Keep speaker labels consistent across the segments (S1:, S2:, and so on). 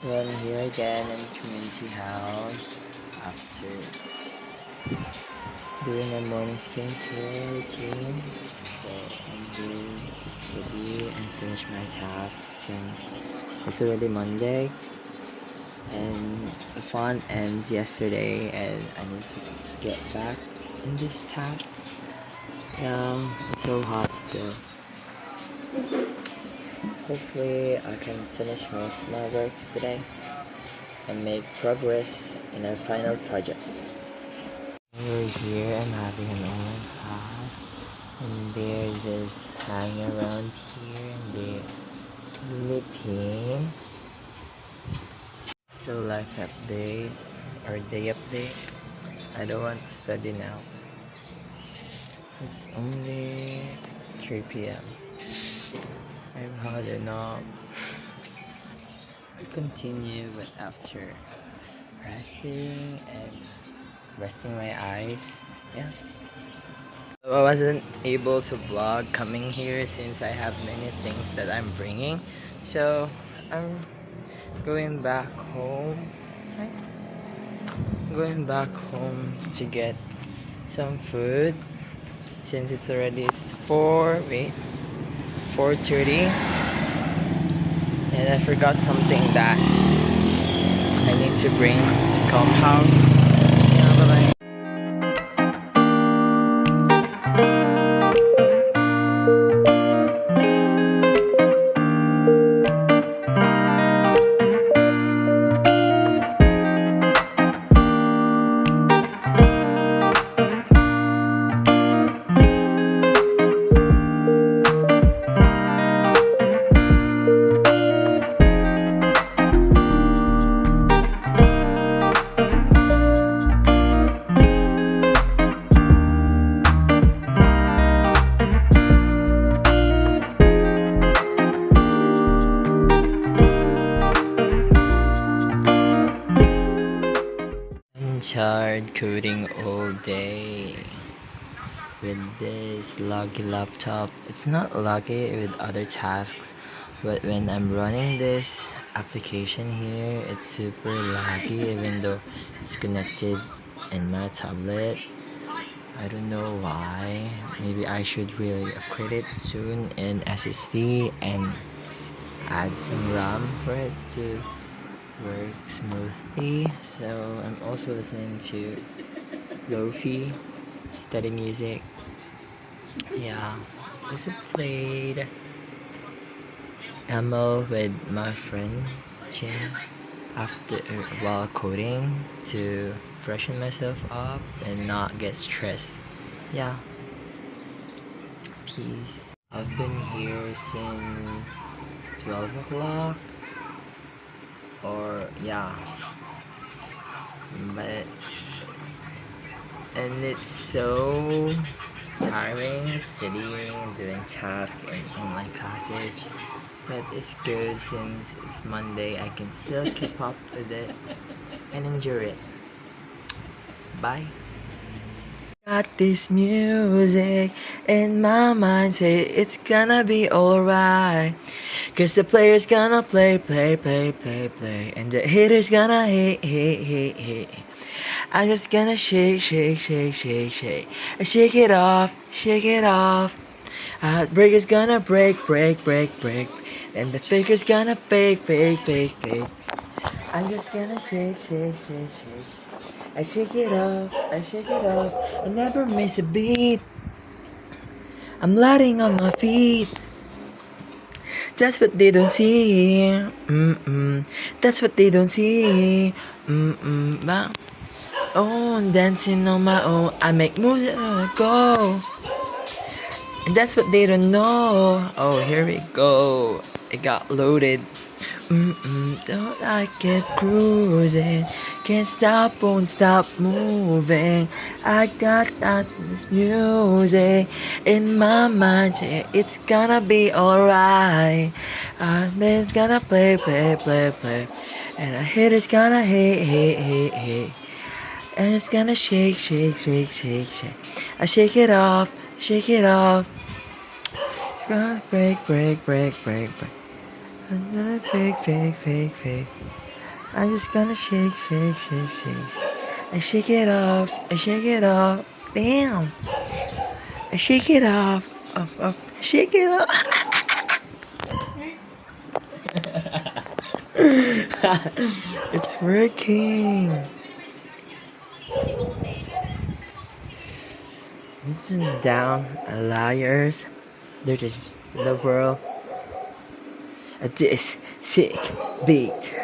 S1: Well, I'm here again in the community house after doing my morning skincare routine. So I'm here to study and finish my tasks since it's already Monday and the fun ends yesterday and I need to get back in these tasks. Yeah, it's so hot still. Hopefully I can finish most of my works today and make progress in our final project. We're here, I'm having an online class, and they're just hanging around here and they're sleeping. So, life update or day update. I don't want to study now. It's only 3 p.m. I've had enough. I continue, but after resting my eyes, yeah. I wasn't able to vlog coming here since I have many things that I'm bringing. So I'm going back home. Going back home to get some food since it's already 4:30 and I forgot something that I need to bring to Calm House. Yeah, bye bye. I'm tired coding all day with this laggy laptop. It's not laggy with other tasks, but when I'm running this application here, it's super laggy even though it's connected in my tablet. I don't know why. Maybe I should really upgrade it soon in SSD and add some RAM for it to work smoothly. So I'm also listening to Lofi, study music. Yeah, also played ML with my friend Chin after while coding to freshen myself up and not get stressed. Yeah, peace. I've been here since 12 o'clock or yeah, but and it's so tiring studying and doing tasks and online classes, but it's good since it's Monday. I can still keep up with it and enjoy it. Bye. Got this music in my mind, say it's gonna be alright. Cause the player's gonna play, play, play, play, play. And the haters gonna hate, hate, hate, hate. I'm just gonna shake, shake, shake, shake, shake. Shake it off, shake it off. Heartbreaker's gonna break, break, break, break. And the faker's gonna fake, fake, fake, fake. I'm just gonna shake, shake, shake, shake. I shake it off, I shake it off. I never miss a beat. I'm lighting on my feet. That's what they don't see. Mm-mm. That's what they don't see. Mm-mm. Oh, I'm dancing on my own. I make moves and I go. And that's what they don't know. Oh, here we go. It got loaded. Don't I get cruising? Can't stop, won't stop moving. I got that this music in my mind. Yeah, it's gonna be alright. It's gonna play, play, play, play. And a hitter's gonna hit, hit, hit, hit. And it's gonna shake, shake, shake, shake, shake. I shake it off, shake it off. Break, break, break, break, break. I'm gonna fake, fake, fake, fake. I'm just gonna shake, shake, shake, shake. I shake it off, I shake it off. Bam! I shake it off, shake it off. It's working. Listen down, liars. There's the world. This sick beat.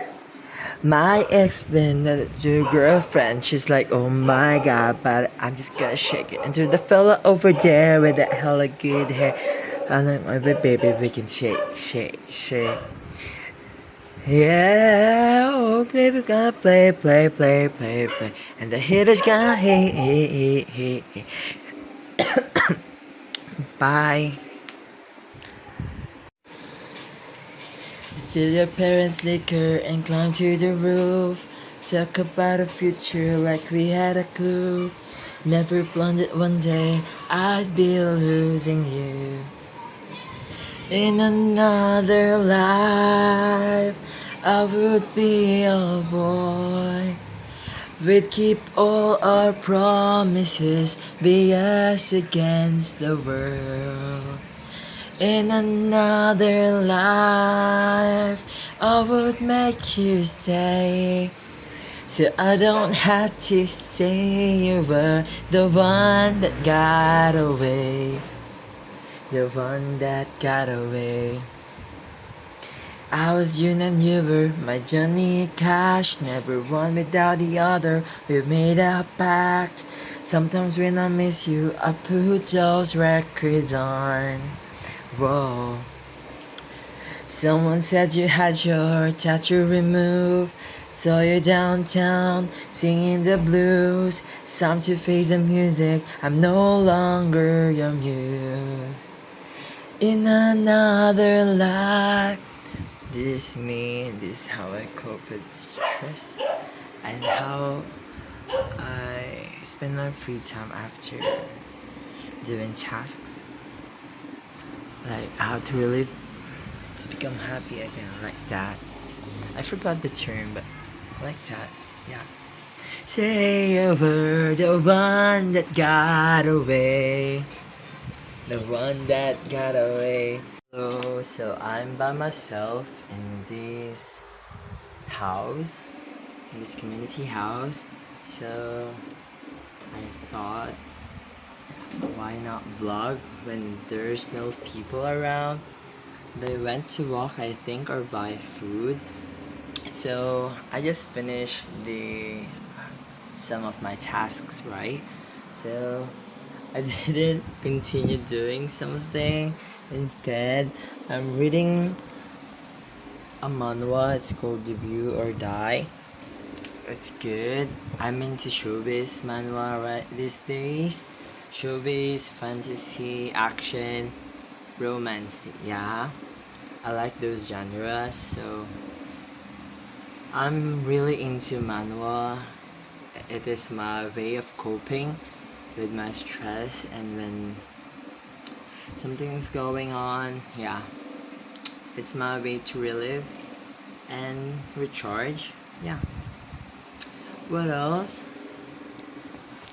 S1: My ex been your girlfriend. She's like, oh my god, but I'm just gonna shake it. And to the fella over there with that hella good hair, I'm like, my baby, we can shake, shake, shake. Yeah, oh baby, gonna play, play, play, play, play. And the hitters gonna hit, hit, hit, hit, hit. Bye. Steal your parents' liquor and climb to the roof. Talk about the future like we had a clue. Never planned it one day I'd be losing you. In another life, I would be a boy. We'd keep all our promises, be us against the world. In another life, I would make you stay. So I don't have to say you were the one that got away. The one that got away. I was you and you were my Johnny Cash. Never one without the other. We made a pact. Sometimes when I miss you, I put those records on. Whoa. Someone said you had your tattoo removed. Saw you downtown singing the blues. It's time to face the music. I'm no longer your muse. In another life. This is me. This is how I cope with stress and how I spend my free time after doing tasks. Like how to relive to become happy again, like that. I forgot the term, but like that, yeah. Say you were the one that got away, the one that got away. So I'm by myself in this house, in this community house. So I thought, why not vlog when there's no people around? They went to walk, I think, or buy food. So I just finished the some of my tasks, right? So I didn't continue doing something. Instead, I'm reading a manhwa. It's called Debut or Die. It's good. I'm into showbiz manhwa right these days. Showbiz, fantasy, action, romance. Yeah, I like those genres. So I'm really into manhwa. It is my way of coping with my stress and when something's going on. Yeah, it's my way to relive and recharge. Yeah. What else?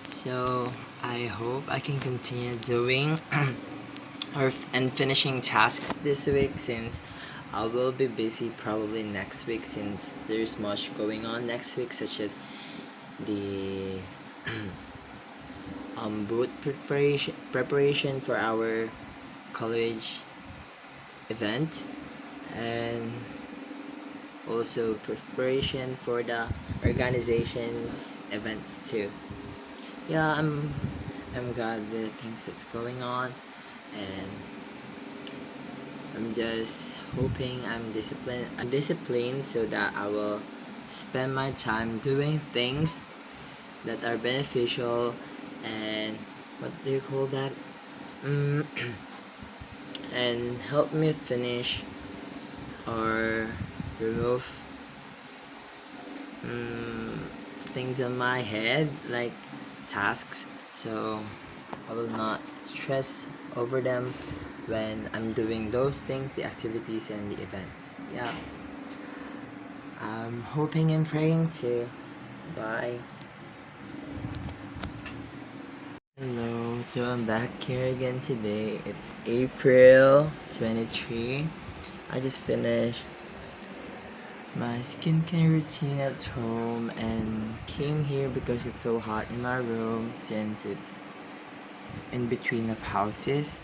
S1: So I hope I can continue doing and finishing tasks this week since I will be busy probably next week since there's much going on next week such as the boot preparation for our college event and also preparation for the organization's events too. Yeah, I'm glad with the things that's going on and I'm just hoping I'm disciplined so that I will spend my time doing things that are beneficial and what do you call that? Mm, and help me finish or remove mm, things on my head like tasks so I will not stress over them when I'm doing those things, the activities and the events. Yeah. I'm hoping and praying to. Bye. Hello, so I'm back here again today. It's April 23. I just finished my skincare routine at home and came here because it's so hot in my room since it's in between of houses.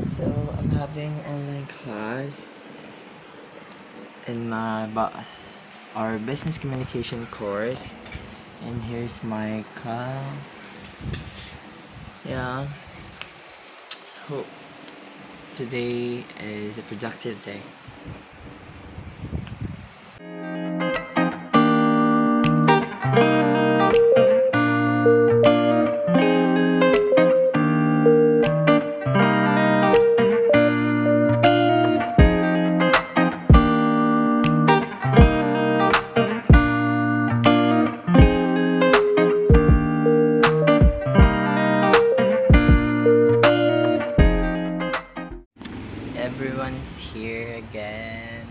S1: So I'm having online class in my our business communication course, and here's my car. Yeah, hope today is a productive day. Everyone's here again.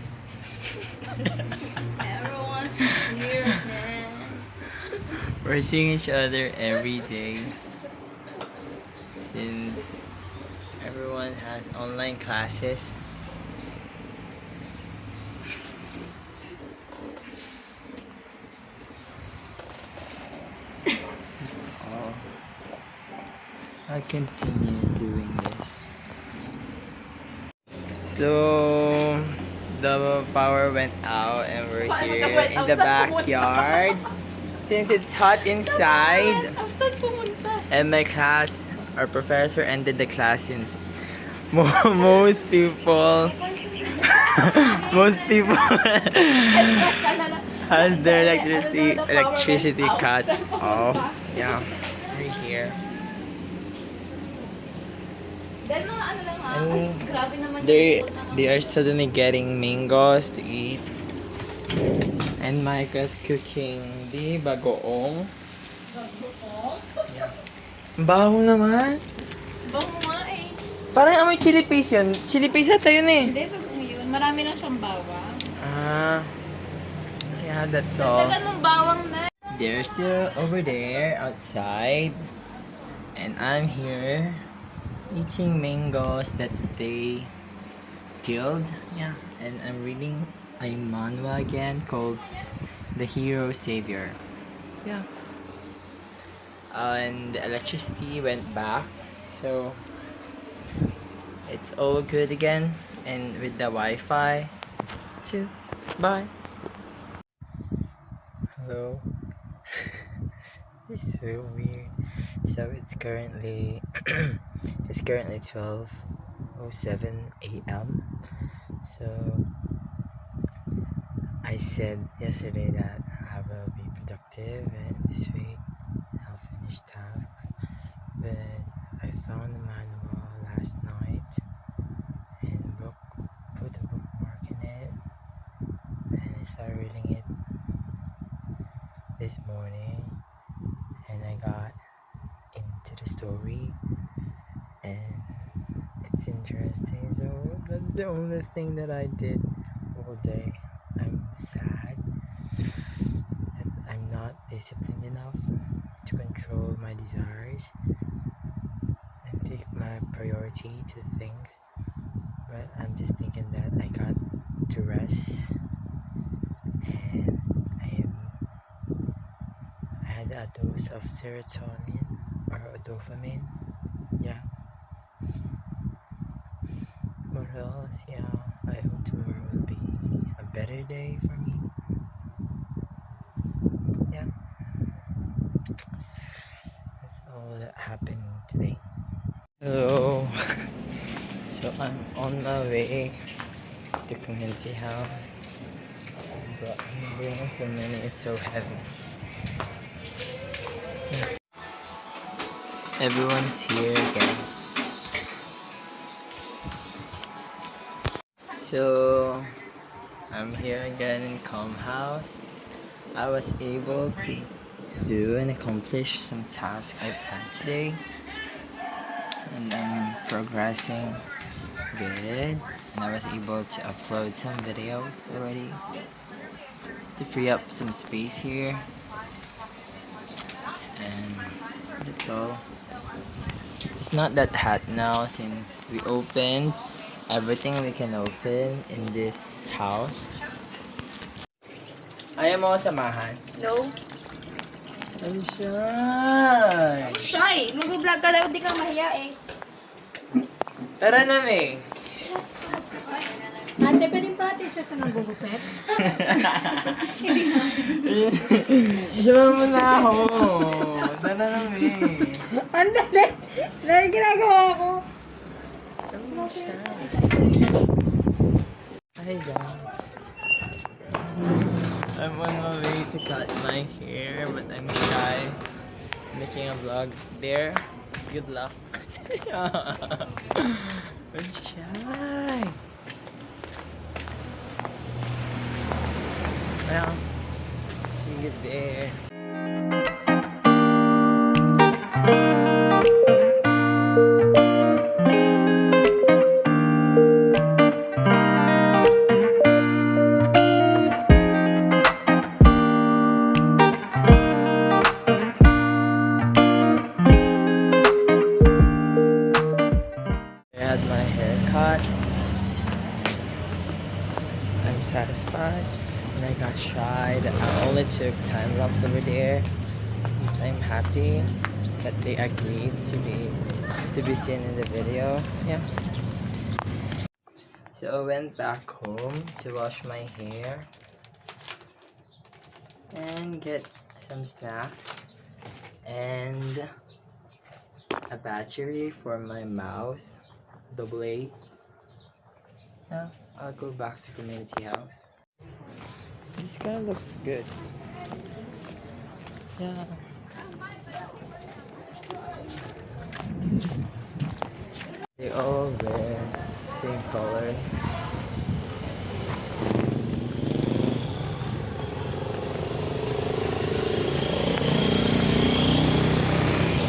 S2: Everyone's here, man.
S1: We're seeing each other every day since everyone has online classes. That's all. I'll continue doing this. So the power went out and we're here in the backyard since it's hot inside.
S2: Saan pumunta?
S1: And my class, our professor ended the class since most people most people has their electricity cut off. Yeah, we're here.
S2: Dahil mga ano lang ha,
S1: And
S2: ay, grabe naman
S1: they are suddenly getting mangoes to eat. And Micah's cooking di bagoong. Yeah. Baho naman.
S2: Bango nga eh.
S1: Parang amoy chili paste yun. Chili paste ata yun eh.
S2: Hindi, bago yun. Marami lang siyang bawang.
S1: Yeah, that's all.
S2: Dagdagan ng bawang na.
S1: They're still over there outside. And I'm here eating mangoes that they killed. Yeah, and I'm reading a manhwa again called The Hero Savior. Yeah. And the electricity went back, so it's all good again. And with the Wi-Fi too. Bye. Hello. It's so weird. So it's currently 12:07 a.m. So I said yesterday that I will be productive and this week I'll finish tasks, but I found the manual last night and put a bookmark in it, and I started reading it this morning, and I got into the story, and it's interesting. So that's the only thing that I did all day. I'm sad that I'm not disciplined enough to control my desires and take my priority to things, but I'm just thinking that I got to rest, and I had a dose of serotonin or dopamine. Yeah. What else? Yeah, I hope tomorrow will be a better day for me. Yeah, that's all that happened today. Hello. So I'm on my way to community house. But I'm bringing so many, it's so heavy. Everyone's here again. So I'm here again in Com House. I was able to do and accomplish some tasks I planned today, and I'm progressing good, and I was able to upload some videos already. to free up some space here. And that's all. It's not that hot now since we opened everything we can open in this house. Ayaw mo ako samahan?
S3: No.
S1: Ay, siya.
S3: Shy! Mag-vlog ka daw, di ka mahiya eh.
S1: Tara na, May.
S2: Ate, pwedeng pati siya sa nagugupit?
S1: Diba mo na ako? Tara na, May.
S2: Andali! Dahil ginagawa ko.
S1: Hi guys. I'm on my way to cut my hair, but I'm shy. Making a vlog there. Good luck. I'm shy. Well, see you there. I had my hair cut. I'm satisfied. And I got shy that I only took time lapse over there. I'm happy that they agreed to be seen in the video. Yeah. So I went back home to wash my hair and get some snacks and a battery for my mouse. AA. Yeah, I'll go back to community house. This guy looks good. Yeah. They all wear same color.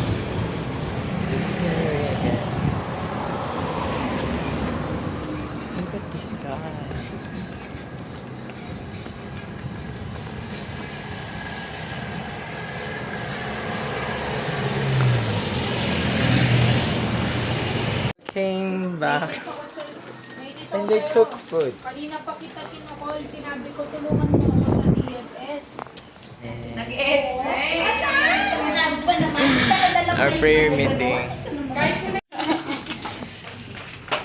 S1: The scenery again. Look at this guy. Came back and they cook food.
S2: Kanina pa kita kinukol, sinabi ko tulungan mo ako sa CSS.
S1: And
S3: Nag ba naman? Dala-dala
S1: our prayer meeting.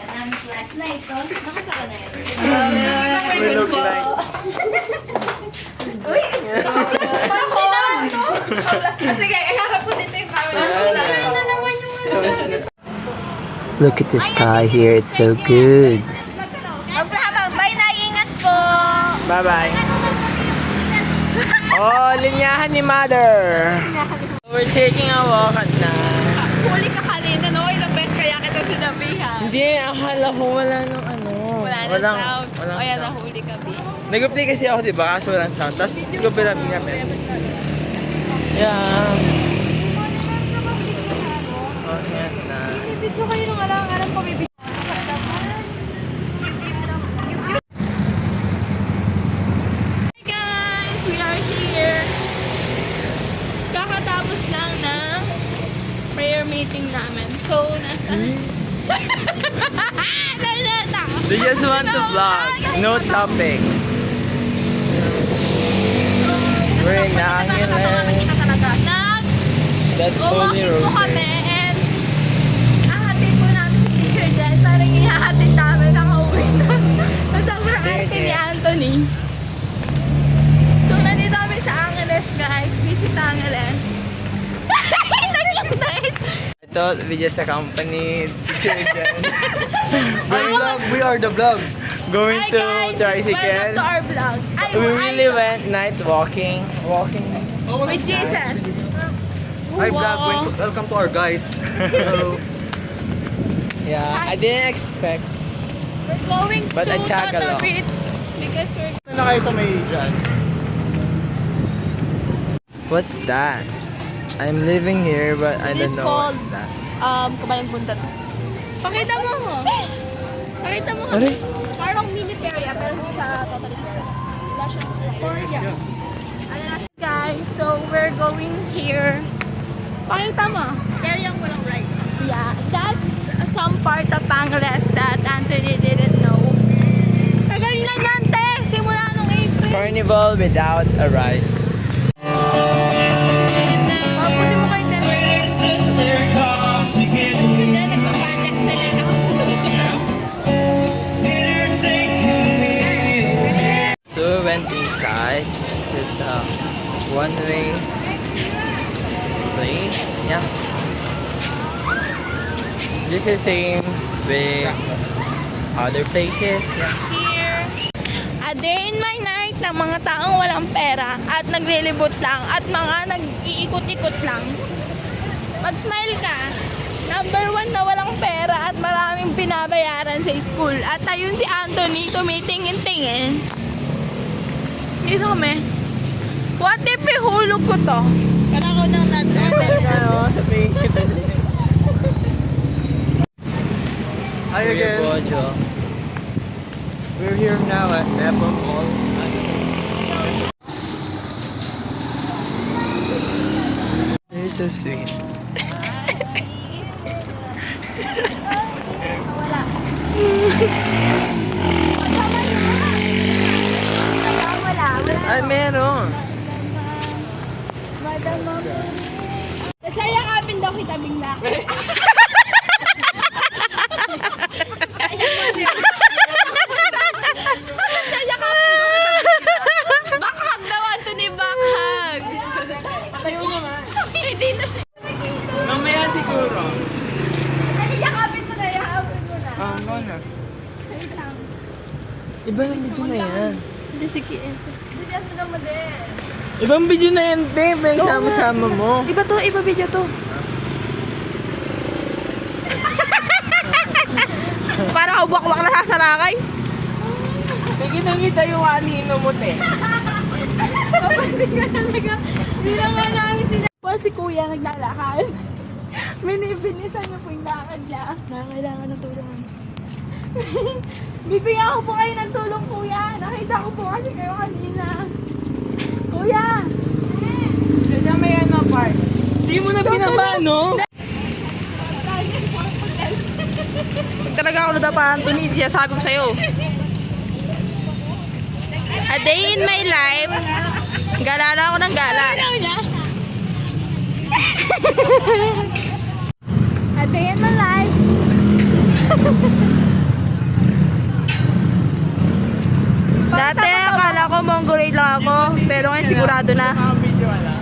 S3: Anong class na ito? Nakasaka na yan.
S1: We look like
S3: Uy! Sige, iharap po dito yung camera. Na naman yung
S1: Look at the sky here, it's so good.
S3: Magpahabang, bye na, ingat po!
S1: Bye-bye. Oh, linyahan ni Mother. We're taking a walk at na.
S2: Huli ka kanina, no? Ilang beses kaya kita sinabihan.
S1: Hindi, akala ko wala nang ano.
S2: Wala na sound.
S1: Walang
S2: O yan,
S1: sound.
S2: nahuli ka, B.
S1: Nag-play kasi ako, di ba? Kaso walang sound. Tapos, hindi ko pinapin. Yeah. Oh, yan na.
S2: Bibidyo kayo nung alam ko bibidyo. Hey guys! We are here! Kakatapos lang ng prayer meeting namin. So, nasa...
S1: They just want to vlog. No topic. We're in Angeles. That's Holy
S2: Umakit po kami
S1: Rosary.
S2: and ahatid po namin si teacher dyan. Parang inahatid namin nakauwi na. So, sobrang arte ni Anthony. So, nandito kami sa Angeles, guys. Visit Angeles. Nag-invite!
S1: I thought we just accompanied teacher dyan.
S4: We are the vlog.
S1: Going
S2: Hi
S1: to
S2: guys! Welcome
S1: tricycle.
S2: to our vlog.
S1: We really went night walking.
S2: With Jesus.
S4: Hi
S2: Wow.
S4: vlog, welcome to our guys. Hello.
S1: Yeah, I didn't expect.
S2: We're going
S1: But I
S2: to
S1: tag
S2: Toto
S1: along.
S2: Ritz because we're...
S4: Ano na kayo sa may dyan?
S1: What's that? I'm living here, but I
S2: It is
S1: don't know what's
S2: called-
S1: that.
S2: Kabayang Buntat. Pakita mo ho. Pakita mo.
S1: Are?
S2: Parang mini area pero hindi siya totally isa. Korea. Ano na siya, guys? So, we're going here. Pakita mo.
S3: Area yung walang right.
S2: Yeah, that's some part of Bangladesh that Anthony didn't know. Tagal na yan, te! Simula nung April.
S1: Carnival without a ride.
S2: Puti mo kayo din.
S3: Hindi, nagpapanak sa lang ako.
S1: So we went inside. It's just a one-way place. Yeah. This is same with other places. Yeah.
S2: Here. A day in my night ng mga taong walang pera at naglilibot lang at mga nag-iikot-ikot lang. Mag-smile ka. Number 1 na walang pera at maraming pinabayaran sa school. At ayun si Anthony tumitingin-tingin. Dito kami. What if ihulog ko to?
S3: Parang ako nang
S1: Ano, sabihin kita din.
S4: Hi again.
S1: Bojo.
S4: We're here now at Apple Mall.
S1: You're so sweet. Ay, meron.
S2: Madam Mama. Kasi yakapin daw kita bigla. Bakhag daw, Anthony, bakhag.
S1: Tayo naman.
S2: Hindi na siya.
S1: Mamaya siguro.
S2: Ay, yakapin mo na, yakapin mo na.
S4: Go na.
S2: Wait lang.
S1: Iba ng video na yan.
S2: Hindi, sige. Bigyan mo naman din.
S1: Ibang video na yan, te. May sama-sama mo.
S2: Iba to, iba video to. Para kabuwak-wak na sasalakay.
S1: Nakita yung anino mo, te.
S2: Napansin ka talaga. Hindi na nga namin sinabi. Si kuya naglalakad. Binibinisan niyo po yung lakad niya. Kailangan ng tulong. Bibigyan ko po kayo ng tulong, kuya. Nakita ko po kasi kayo kanina. Kuya!
S1: Kaya may ano, part. Hindi mo na pinabano.
S2: Pag talaga ako nadapa, Anthony, siya sabi ko sa'yo. A day in my life, gala na ako ng gala. A day in my life. Dati akala ko mongoloid lang ako, pero ngayon sigurado na.
S1: Video wala.